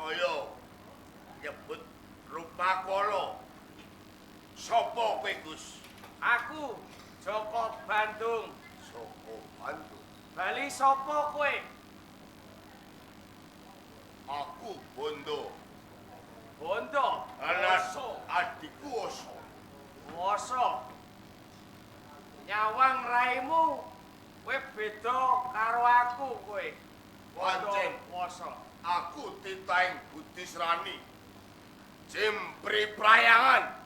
saya nyebut Rupakala. Sapa kowe, Gus? Aku Joko Bandung. Saka Bandung. Bali sapa kowe? Aku Bondo. Bondo. Alas adikku Woso. Woso. Nyawang raimu kowe beda karo aku kowe. Pancen Woso. aku titahing Budi Srani. Jempri Prayangan.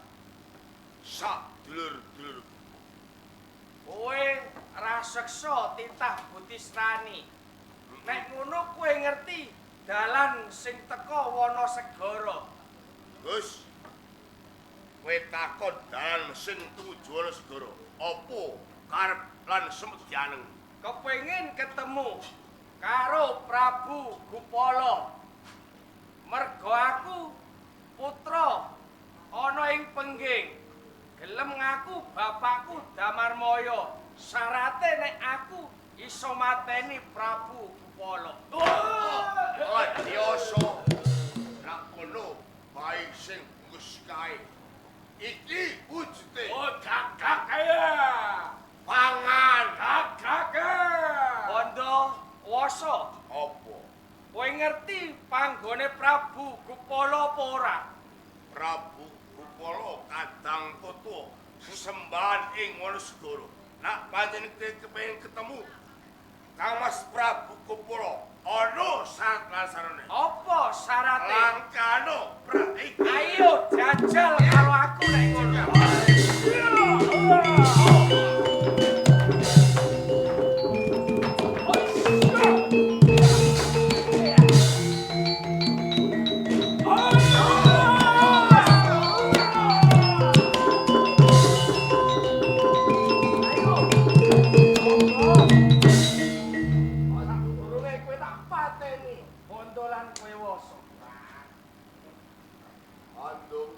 Sak dulur-dulur. Kowe raseksa titah Budi Srani. Nek ngono kowe ngerti dalan sing teka Wonosegara. Gus, kowe takon dalan sing tumuju Wonosegara. Apa karep lan semedyaneng? Kepengin ketemu karo Prabu Gupala. Merga aku putra ana ing Pengging. Gelem ngaku bapakku Damarmaya. Syarate nek aku iso mateni Prabu Gupala. Adioso. Rak kono bae sing Gus kae. Iki wujude. Oh, gagak kaya. Pangan. Gagak. Bondo Woso. Apa? Kowe ngerti panggone Prabu Gupala apa ora? Prabu Gupala kadang koto sesembahan ing Wonosegara. Nak pancen kepengin ketemu Kangmas Prabu Gupala ana syarat lan sarane. Apa syarate? Langkano praiki. Ayo jajal karo aku nek ngono. Bandung,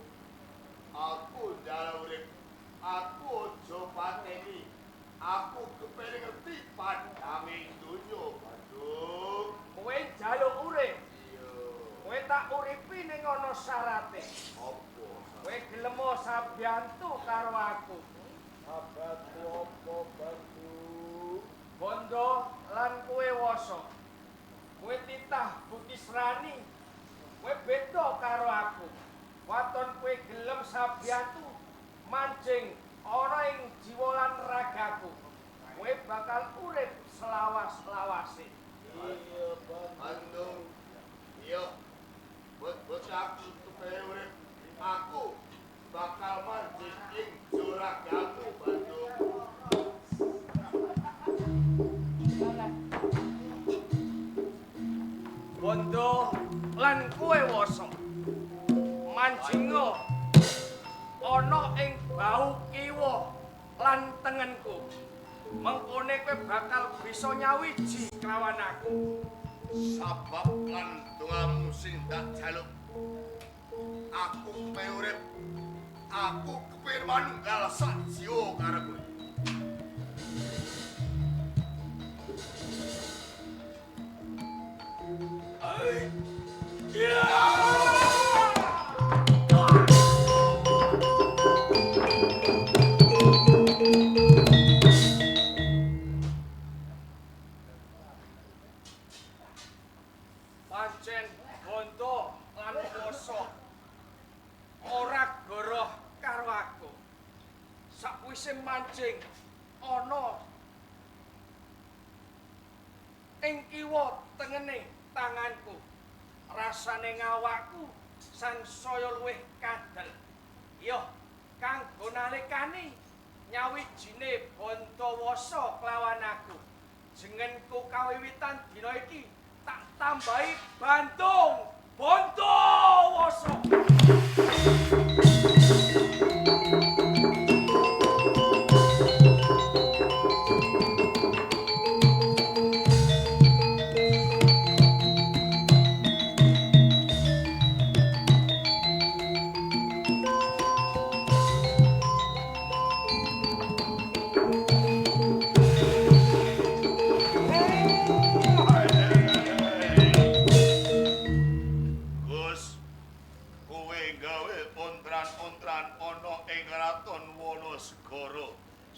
aku dalam urip, aku ojo pateni, aku kepengin ngerti padame donya, Bandung. Kowe jaluk urip. Iya. Kowe tak uripi ning ana syarate. Apa? Kowe gelem sabiyantu karo aku. Sahabatku apa, Bandung? Bondo lan kowe Woso. Kowe titah Budi Srani. Kowe beda karo aku. Waton kowe gelem sabiyantu mancing ana ing jiwa lan ragaku. Kowe bakal urip selawas-lawase. Iya, Bandung. Iya. Buat aku kepengin urip, aku bakal mancing ing juragamu, Bandung. Bondo lan kowe Woso. Manjinga ana ing bau kiwa lan tengenku. Mengkone kowe bakal bisa nyawiji kelawan aku. Sabab lan dongamu sing tak jaluk. Aku kepengin urip. Aku kepengin manunggal sak jiwa karo kowe. Pancen Bondo lan Woso ora goroh karo aku. Sakwise mancing ana ing kiwa tengene tanganku. Rasane ngawakku sansaya luwih kadel. Yo, kanggo nalikani nyawijine Bondo Woso kelawan aku. Jenengku kawiwitan dina iki tak tambahi Bandung Bondo Woso.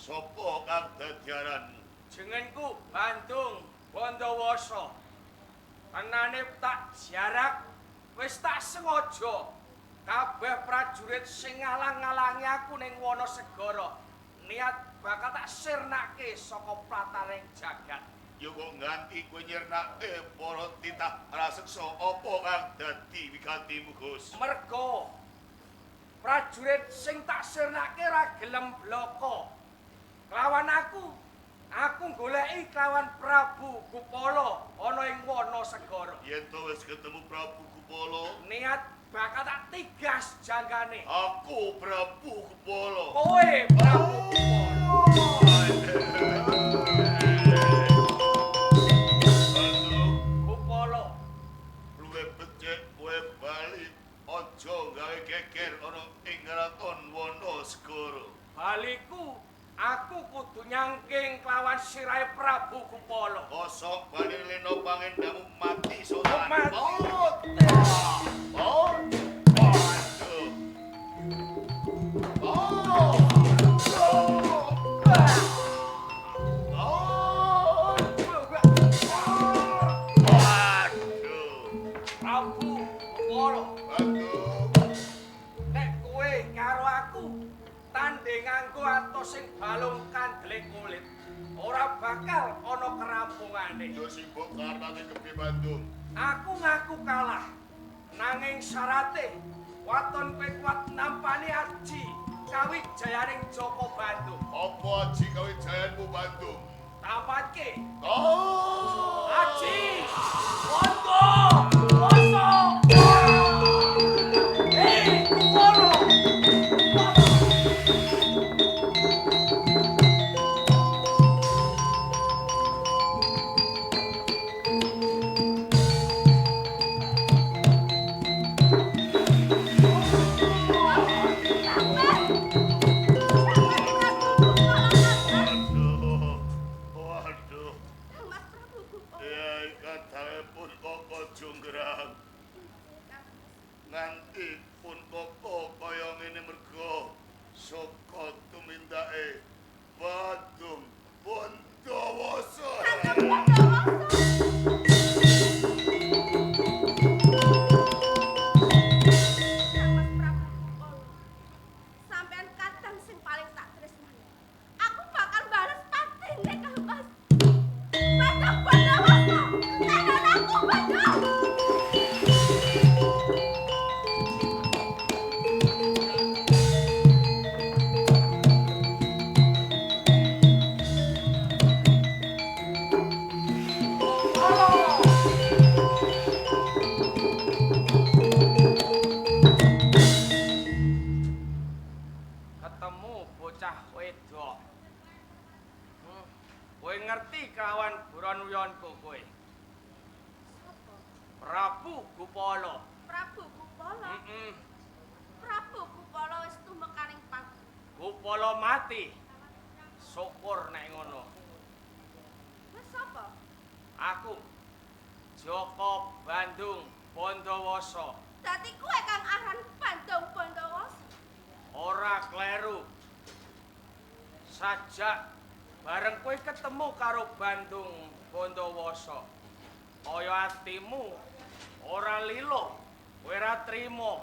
Sopo kang dadi aranmu? Jenengku Bandung Bondowoso. Anane tak jarak wis tak sengaja kabeh prajurit sing ngalang-alangi aku ning Wonosegoro niat bakal tak sirnake saka plataring jagat. Yo kok nganti kowe nyirnake para titah raseksa apa kang dadi wigantimu, Gus? Mergo prajurit sing tak sirnake ra gelem bloko lawan aku goleki lawan Prabu Gupala ana ing Wonosegoro. Yen to wis ketemu Prabu Gupala, Niat bakal tak tigas janggane. aku Prabu Gupala. Kowe Prabu Bandung, Gupala. luwih becik kowe bali aja gawe geger ana ing Kraton Wonosegoro. Baliku aku kudu nyangking kelawan sirahe Prabu Gupala. Kosok bali leno pangendamu mati Oh, sowan. mati. Oh. Waduh. Prabu Gupala. Bandung. Nek kowe karo aku tanding nganggo atos sing balung kandele kulit, ora bakal ana kerampungane. Yo sibuk karnane gede Bandung. Aku ngaku kalah. Nanging syarate waton kowe kuat nampani aji kawijayaning Joko Bandung. Apa aji kawijayanmu Bandung? Tapatke Oh! aji Wondo Woso. Gupala. Waduh. Waduh. Mas Prabu Gupala. Ya kathahipun Koko Jonggrang. Nganti pun Koko kaya ngene merga saka tumindake Bandung Bondowoso. Mas Prabu Gupala. Sampean kadang sing paling tak tresnani. Aku bakal bales patine karo Mas. Bandung Bondowoso. Tenan aku Bandung. Ketemu bocah wedok. Kowe ngerti kawan buron-uyonku kowe. Sopo? Prabu Gupala. Prabu Gupala. Heeh. Prabu Gupala wis tumekaning pati. Gupala mati. Syukur nek ngono. Mas sapa? Aku Joko Bandung Bondowoso. Dadi kowe kang aran Bandung Bondowoso. Ora kleru. Sajak bareng kowe ketemu karo Bandung Bondowoso. Kaya atimu ora lilo, kowe ora trima.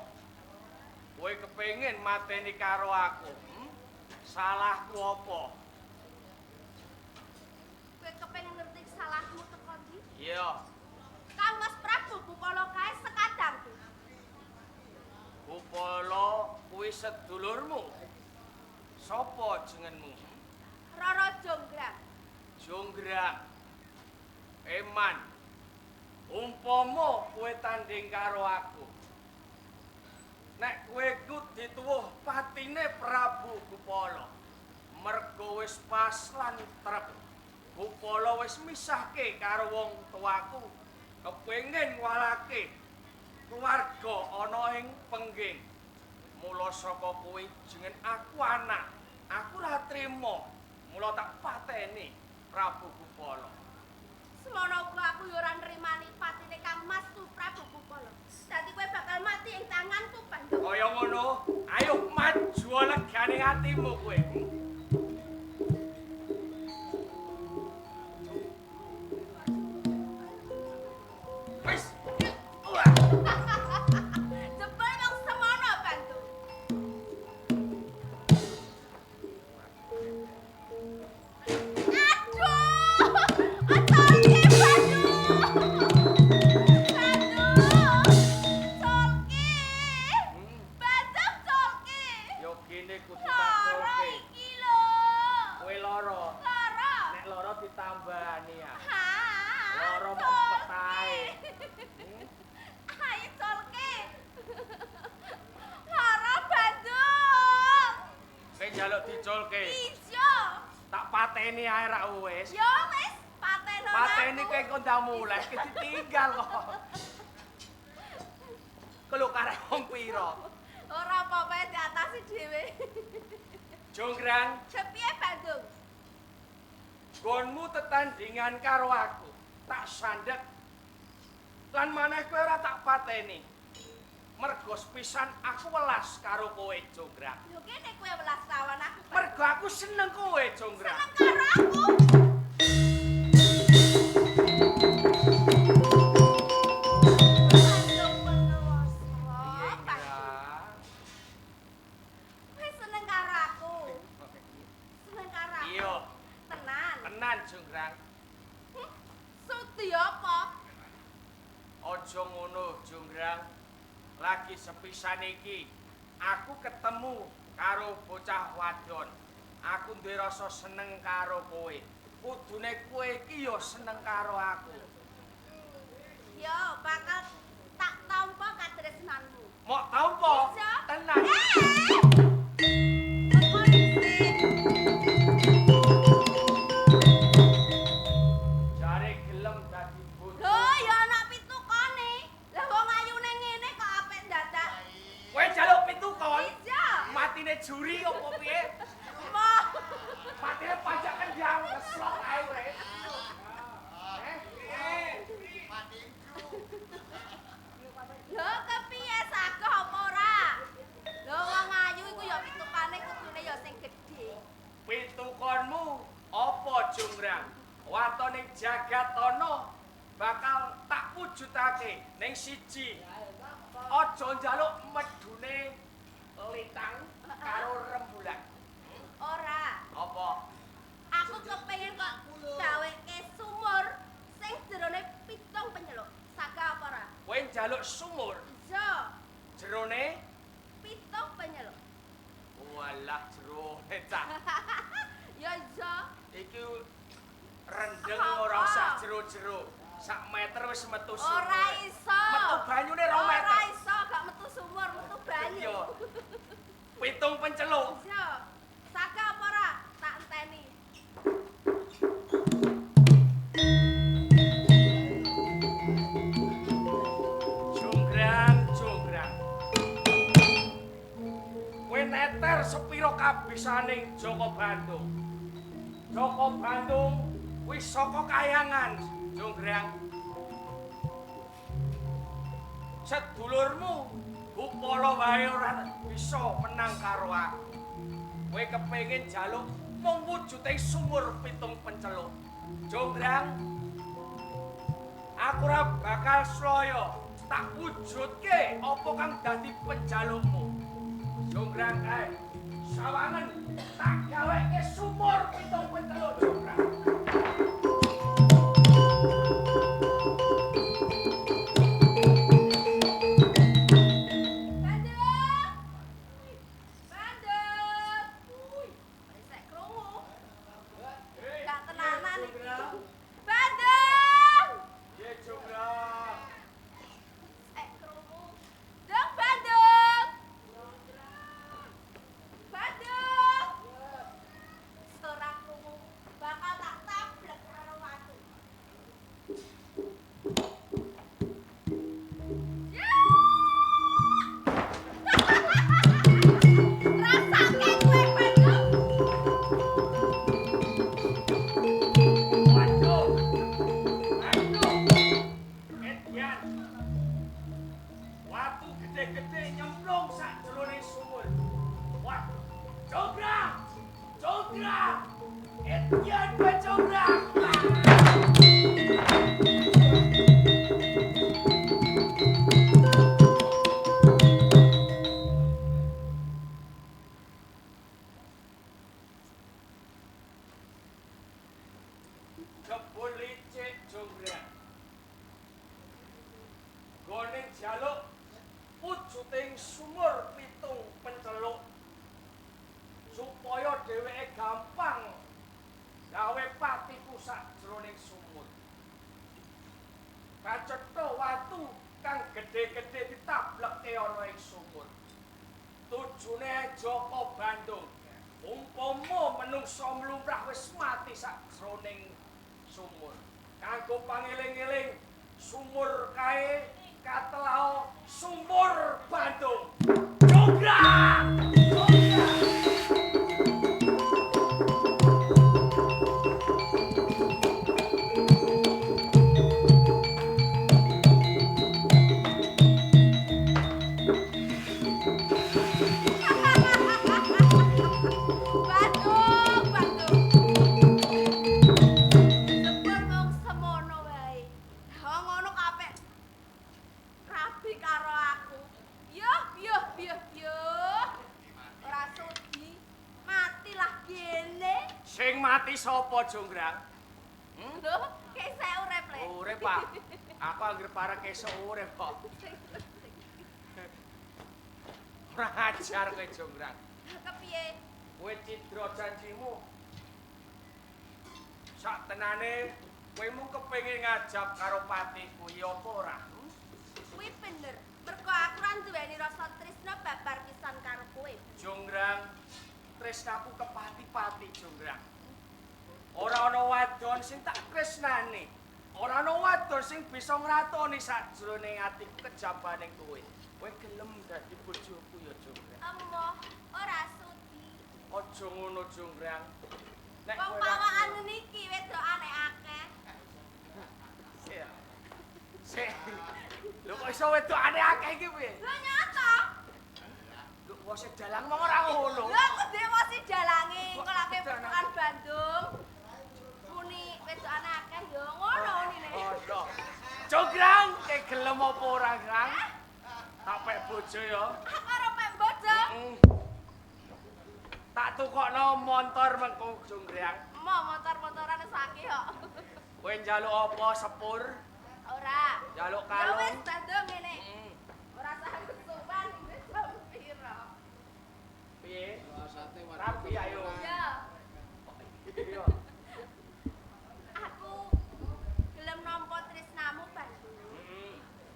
Kowe kepengin mateni karo aku. Salahku apa? Kowe kepengin ngerti salahmu teko ndi? Iya, Kang Mas Prabu Gupala kae sekadangku. Gupala kuwi sedulurmu. Sopo jenengmu? Roro Jonggrang. Jonggrang. Eman. Umpama kowe tanding karo aku. Nek kowe ku dituwuh patine Prabu Gupala. Mergo wis pas lan trep. Gupala wis misahke karo wong tuaku. Kepengin walake keluarga ana ing pengging. Mula saka kowe jeneng aku anak. Aku ora trima. Mula tak pateni Prabu Gupala. Semono uga aku yo ora nrimani patine Kang Mas Tu Prabu Gupala. Dadi kowe bakal mati ing tanganku Bandung. Kaya ngono, ayo maju legane atimu kowe. pateni ae ra wis. Ya wis, pateni. Pateni kowe engko ndang mulai ditinggal kok. Kelo kare wong pira? Ora apa-apa diatasi dhewe. Jonggrang, Sepiye Bandung? gonmu tetandingan karo aku. Tak sandek. Lan maneh kowe ora tak pateni. Mergo pisan aku welas karo kowe, Jonggrang. Lho kene kowe welas lawan aku. Mergo aku seneng kowe, Jonggrang. Seneng karo aku. Bandung Bondowoso. Piye, Grang? Kowe seneng karo aku. Seneng karo aku. Iya, Tenan. tenan, Jonggrang. Sudi apa? Aja ngono, Jonggrang. Lagi sepisan iki aku ketemu karo bocah wadon. Aku duwe rasa seneng karo kowe. Kudune kowe iki ya seneng karo aku. Yo, bakal tak tampa katresnanmu. Mok tampa? Iya. Tenan. Jare gelem dadi bojo. Lho, ya ana pitukane. Lah wong ayune ngene kok apik dadak. Kowe njaluk pitukon? Iya. Matine juri opo piye? Moh. Matine pajak kendang keslok ae kowe. Lho, kepiye sagah apa ora? Lho wong ayu iku ya pitukane kudune ya sing gedhe. Pitukonmu apa, Jonggrang? Watone Jagatana bakal tak wujudake ning siji. Aja njaluk medune litang karo rembulan. Ora. Apa? Aku kepengin kok gaweke sumur sing jerone pitung penyeluk. Sagah apa ora? Kowe njaluk sumur Iya, jerone pitung penyeluk. walah jerone cah. Ya iya. Iki rendeng Apa? ora usah jero-jero. Sak meter wis metu sumur. Ora iso. Metu banyune 2 meter. Ora iso, gak metu sumur, metu banyu. Iya. Pitung penceluk. Iya. Sagah apa ora? Tak enteni. Jonggrang, Jonggrang. Kowe neter sepiro kabisaning Joko Bandung. Joko Bandung wis saka kayangan, Jonggrang. Sedulurmu Bupala wae ora bisa menang karo aku. Kowe kepengin jaluk mung wujude sumur pitung penceluk. Jonggrang, aku ora bakal sloyo tak wujudke apa kang dadi penjalukmu. Jonggrang kae sawangen tak gaweke sumur pitung penceluk, Jonggrang. Jebul licik, Jonggrang. Gone jaluk wujuding sumur pitung penceluk supaya dheweke gampang gawe patiku sak jroning sumur. Kacetha watu kang gedhe-gedhe ditaplekke ana ing sumur. Tujune Joko Bandung Umpama menungsa mlumrah wis mati sakjroning sumur. Kanggo pangeling-eling sumur kae katelao sumur Bandung. Jograk! Bandung, Bandung. Sepur mung semono wae. Wong ngono kabeh rabi karo aku. Yuh. Ora sudi. Matilah kene. Sing mati sapa, Jonggrang? Lho, kesek urip le. Urip, Pak. Aku anggere parek esuk urip kok. Ora ajar kowe, Jonggrang. Kepiye? Kowe cidra janjimu. Sak tenane kowe mung kepengin ngajab karo patiku ya apa ora? Kuwi bener. Mergo aku ra duweni rasa tresna babar pisan karo kowe. Jonggrang, tresnaku kepati-pati, Jonggrang. Ora ana wadon sing tak tresnani. Ora ana wadon sing bisa ngratoni sajroning atiku kejabaning kowe. Kowe gelem dadi bojoku ya, Jonggrang. Emoh, ora sudi. Aja ngono, Jonggrang. Nek Wong kowe pawakan niki wedokane akeh. Sik. Lho kok iso wedokane akeh iki piye? Lho nyata. Lho wong sing dalang mong ora ngono. Lho aku dhewe sing dalangi ngelake petukan Bandung. Muni wedokane akeh ya ngono nine. Ono. Jograng, kowe gelem apa ora, Grang? Tak pek bojo ya. Aku ora pek bojo. Tak tukokno montor mengko, Jograng. Mau motor-motoran sakit kok. Kowe njaluk apa sepur? Ora. Njaluk Ya kalung? wis Bandung ngene. Ora sanggup sowan wis jam pira. Piye? Rapi ayo. Ya, Iya. aku gelem nampa tresnamu Bandung.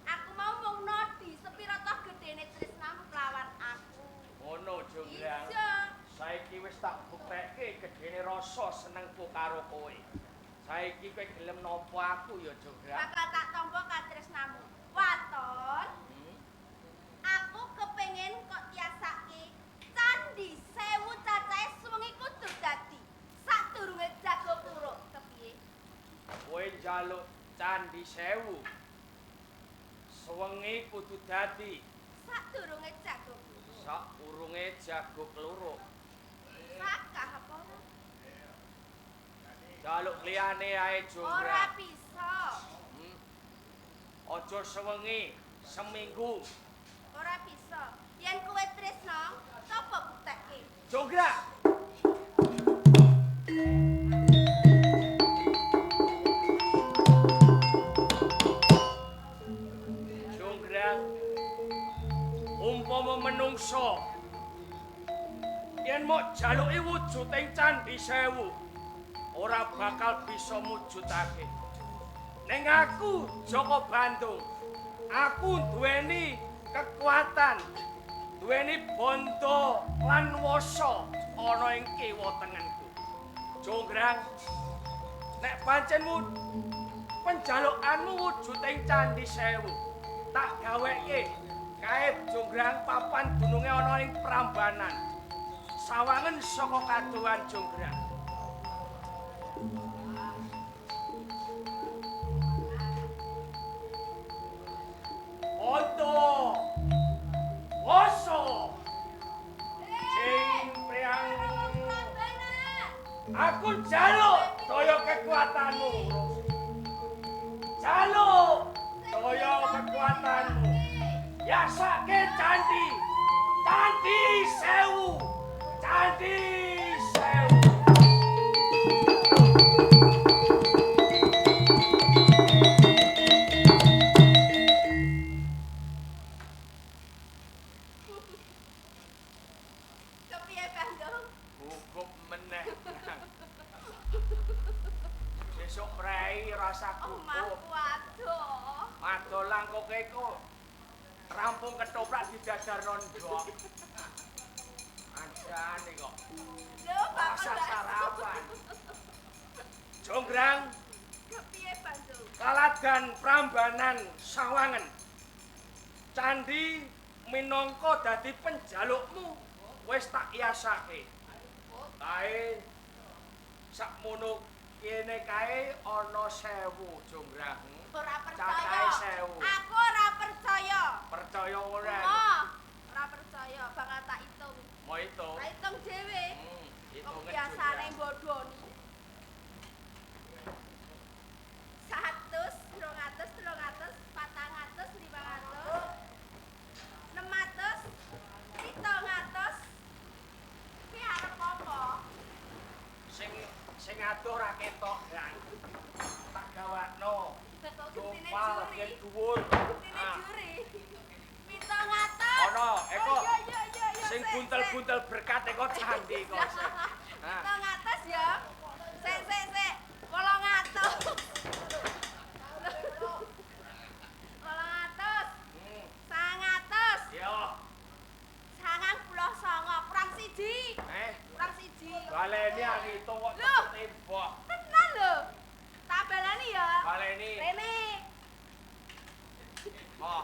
Aku mau mung nodi sepira toh gedene tresnamu kelawan aku. Ngono, Jograng. Iya. Saiki wis tak buktekke gedene rasa senengku karo kowe. Saiki kowe gelem nampa aku ya, Jograng. Bakal tak tampa katresnamu. Waton. Aku kepengin kok tiasake Candi Sewu cacahe suwengi kudu dadi sadurunge jago kluruk. Kepiye? Kowe njaluk Candi Sewu. Sewengi kudu dadi Sadurunge jago kluruk. sakurunge jago kluruk. Sakah apa ora? Jaluk liyane ae, Ora Jograng. bisa. Aja sewengi, seminggu. Ora bisa. Yen kowe tresno, sapa buktekke? Jograng. Jograng. Umpama menungso yen mok jaluki wujud ing Candi Sewu, ora bakal bisa mujudake. Ning aku Joko Bandung, aku duweni kekuatan, duweni bondo lan wasa ana ing kiwa tengenku. Jograng, nek pancenmu penjalukanmu wujud ing Candi Sewu, tak gaweke kae Jograng papan dununge ana ing Prambanan. Sawangen saka kadohan Jograng. Oto, woso, sing priang. Aku jaluk toyo kekuatanmu. Jaluk toyo kekuatanmu. Yasake Candi, Candi Sewu, Candi Sewu. Kepiye Bandung? Gugup meneh. Besok prei rasa gugup. Omahku adoh. Madolang kok iku rampung ketoprak didadarno ndok. Jane kok. Lho, bakal Rasa bakso. sarapan. Jonggrang Kepiye Bandung? Kaladan Prambanan Sawangen. Candi minangka dadi penjalukmu wis tak iyasake. Kae sakmono kene kae ana 1000 Jonggrang. Ora Cacahe percaya. 1000. Aku ora percaya. Percaya ora? Ora percaya, bakal tak hitung. Mau itu. Tak hitung dhewe. Hitungan Kebiasane Jonggrang. bodoni. 100, 200, 300, 400, 500, 600, 700. Ki arep apa? Sing adoh ra ketok, Gang. Tak gawakno. Kok gentine Gopal juri? yen dhuwur. Gentine Ah. juri. 700. Ono, Eko. Oh, iya. Sing buntel-buntel berkat eko candi kok. Ah. 700 ya. Sik. 800. 800. 900. Yo. 99 kurang siji. Kurang siji. Baleni aku hitung kok Loh. tembok. Tenan lho. Tak balani ya. Baleni. Rene. Oh.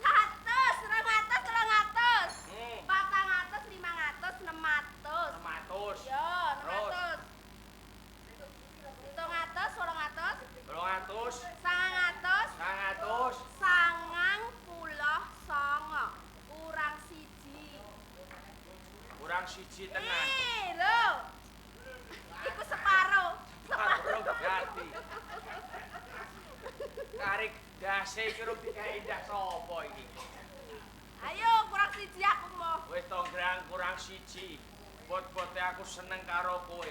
100, 200, 300. Hmm. 400, 500, 600. 600. Ya, Terus. 600. 700, 800, 200. 900, 900. 99. Kurang siji. Kurang siji tenan. Lho. Iku separo. Karo ganti. Karik dase iki rung digawe indah sapa iki? Ayo kurang siji aku mau. Wis Jonggrang kurang siji. Bot-bote aku seneng karo kowe.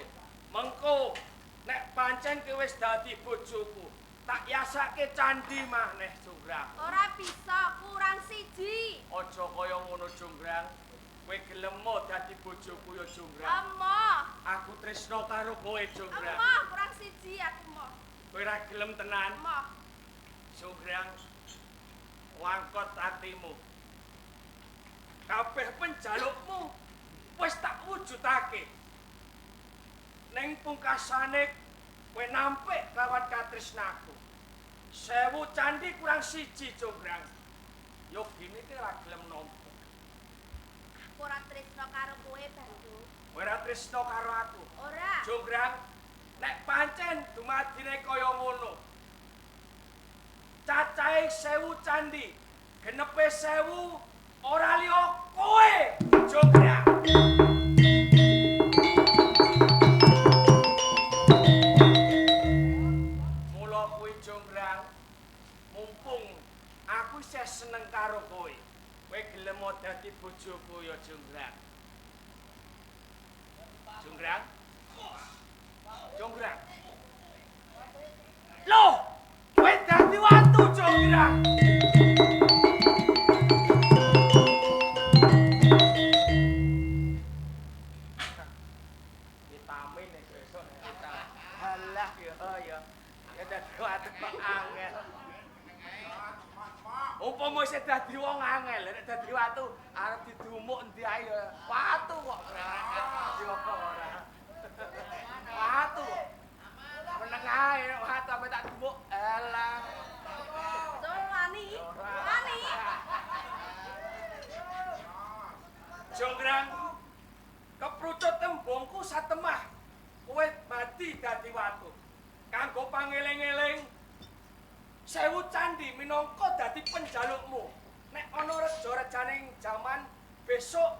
Mengko nek pancen kowe wis dadi bojoku, tak yasake candi maneh Jonggrang. Ora bisa kurang siji. Aja kaya ngono Jonggrang. Kowe gelem mo dadi bojoku ya Jonggrang. Emoh. Aku tresno karo kowe Jonggrang. Emoh kurang siji aku mau. Kowe ora gelem tenan. Emoh. Jonggrang wangkot atimu. Kabeh penjalukmu wis tak wujudake. Ning pungkasane kowe nampik lawan katresnaku. 1000 candi kurang siji Jonggrang. Yo gini ki ora gelem nampa. Aku ora tresno karo kowe Bandung. Kowe ora tresno karo aku. Ora. Jonggrang nek pancen dumadine kaya ngono. Cacahe 1000 candi, genepe 1000 ora liya kowe, Jonggrang. Mula kuwi Jonggrang, mumpung aku isih seneng karo kowe. Kowe gelem dadi bojoku ya Jonggrang. Jonggrang? Jonggrang. Loh, kowe dadi watu Jonggrang. Vitamin nek besok kita. Halah ya. Ya dadi watu kok angel. Umpama isih dadi wong angel, nek dadi watu arep didumuk endi ae ya. Watu kok. Dadi apa ora. Watu. Meneng ae watu sampe tak dumuk. Alah. Dol wani. Wani. Jonggrang keprucut tembungku satemah. Kowe mati dadi watu. Kanggo pangeling-eling 1000 candi minangka dadi penjalukmu. Nek ana reja-rejaning jaman besok